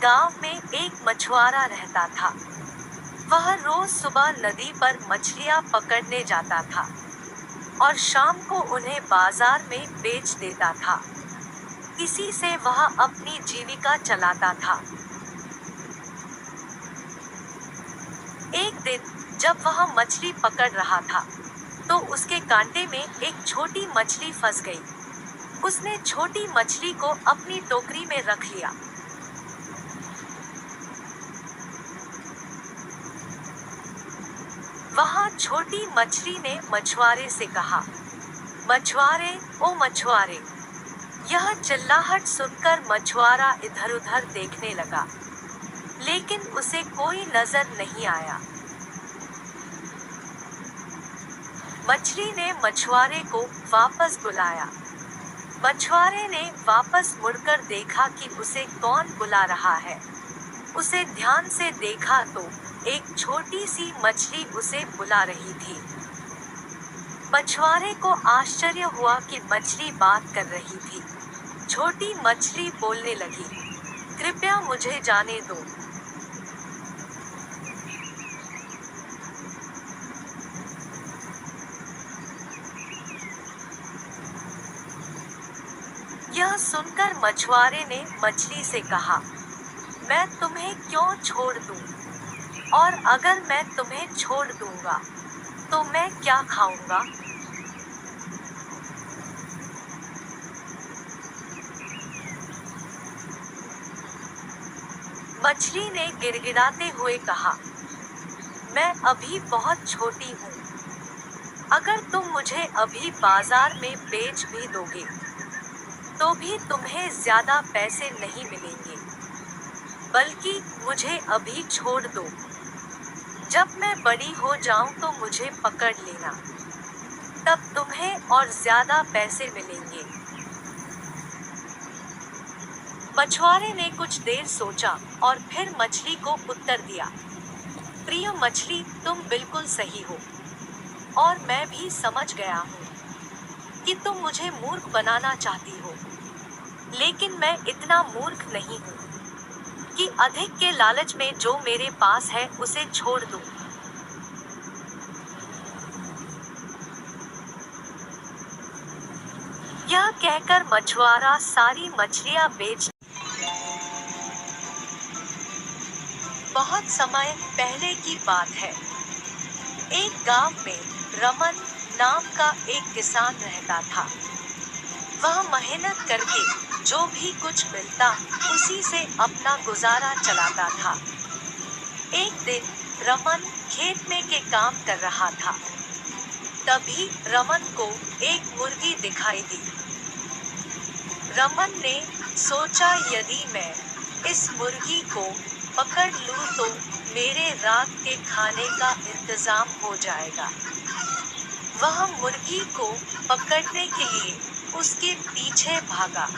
गांव में एक मछुआरा रहता था। वह रोज सुबह नदी पर मछलियां पकड़ने जाता था और शाम को उन्हें बाजार में बेच देता था। इसी से वह अपनी जीविका चलाता था। एक दिन जब वह मछली पकड़ रहा था, तो उसके कांटे में एक छोटी मछली फंस गई। उसने छोटी मछली को अपनी टोकरी में रख लिया। वहाँ छोटी मछली ने मछुआरे से कहा, मछुआरे, ओ मछुआरे। यह चिल्लाहट सुनकर मछुआरा इधर-उधर देखने लगा, लेकिन उसे कोई नजर नहीं आया। मछली ने मछुआरे को वापस बुलाया। मछुआरे ने वापस मुड़कर देखा कि उसे कौन बुला रहा है। उसे ध्यान से देखा तो एक छोटी सी मछली उसे बुला रही थी। मछुआरे को आश्चर्य हुआ कि मछली बात कर रही थी। छोटी मछली बोलने लगी, कृपया मुझे जाने दो। यह सुनकर मछुआरे ने मछली से कहा, मैं तुम्हें क्यों छोड़ दूं? और अगर मैं तुम्हें छोड़ दूंगा, तो मैं क्या खाऊंगा? मछली ने गिड़गिड़ाते हुए कहा, मैं अभी बहुत छोटी हूँ। अगर तुम मुझे अभी बाजार में बेच भी दोगे, तो भी तुम्हें ज्यादा पैसे नहीं मिलेंगे। बल्कि मुझे अभी छोड़ दो। जब मैं बड़ी हो जाऊं तो मुझे पकड़ लेना। तब तुम्हें और ज्यादा पैसे मिलेंगे। मछुआरे ने कुछ देर सोचा और फिर मछली को उत्तर दिया, प्रिय मछली, तुम बिल्कुल सही हो। और मैं भी समझ गया हूँ कि तुम मुझे मूर्ख बनाना चाहती हो। लेकिन मैं इतना मूर्ख नहीं हूँ कि अधिक के लालच में जो मेरे पास है उसे छोड़ दूं। यह कहकर मछुआरा सारी मछलियां बेच। बहुत समय पहले की बात है। एक गांव में रमन नाम का एक किसान रहता था। वह मेहनत करके जो भी कुछ मिलता उसी से अपना गुजारा चलाता था। एक दिन रमन खेत में के काम कर रहा था। तभी रमन को एक मुर्गी दिखाई दी। रमन ने सोचा, यदि मैं इस मुर्गी को पकड़ लूं तो मेरे रात के खाने का इंतजाम हो जाएगा। वह मुर्गी को पकड़ने के लिए उसके पीछे भागा।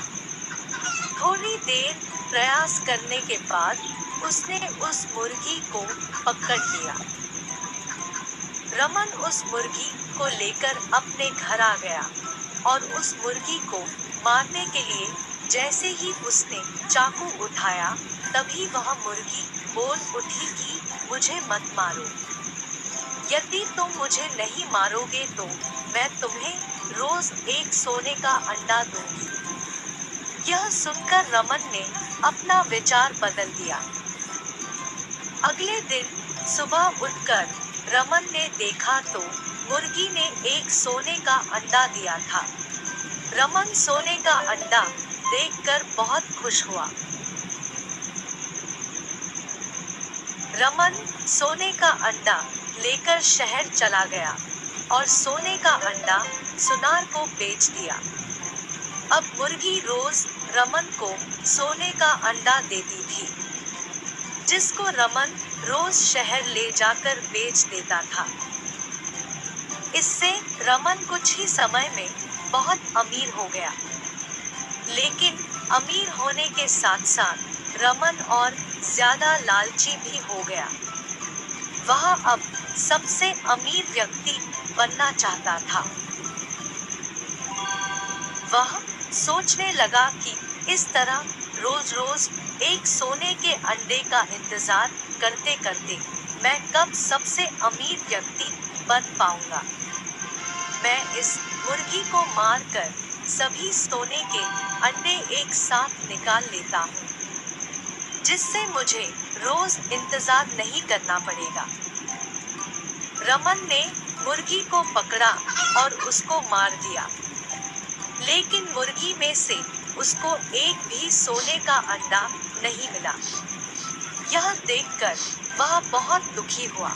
थोड़ी देर प्रयास करने के बाद उसने उस मुर्गी को पकड़ लिया। रमन उस मुर्गी को लेकर अपने घर आ गया और उस मुर्गी को मारने के लिए जैसे ही उसने चाकू उठाया, तभी वह मुर्गी बोल उठी कि मुझे मत मारो। यदि तुम मुझे नहीं मारोगे तो मैं तुम्हें रोज एक सोने का अंडा दूंगी। यह सुनकर रमन ने अपना विचार बदल दिया। अगले दिन सुबह उठकर रमन ने देखा तो मुर्गी ने एक सोने का अंडा दिया था। रमन सोने का अंडा देखकर बहुत खुश हुआ। रमन सोने का अंडा लेकर शहर चला गया और सोने का अंडा सुनार को बेच दिया। अब मुर्गी रोज रमन को सोने का अंडा देती थी, जिसको रमन रोज शहर ले जाकर बेच देता था। इससे रमन कुछ ही समय में बहुत अमीर हो गया। लेकिन अमीर होने के साथ साथ रमन और ज्यादा लालची भी हो गया। वह अब सबसे अमीर व्यक्ति बनना चाहता था। वह सोचने लगा कि इस तरह रोज रोज एक सोने के अंडे का इंतजार करते करते मैं कब सबसे अमीर व्यक्ति बन पाऊंगा। मैं इस मुर्गी को मारकर सभी सोने के अंडे एक साथ निकाल लेता हूँ, जिससे मुझे रोज इंतजार नहीं करना पड़ेगा। रमन ने मुर्गी को पकड़ा और उसको मार दिया, लेकिन मुर्गी में से उसको एक भी सोने का अंडा नहीं मिला। यह देखकर वह बहुत दुखी हुआ।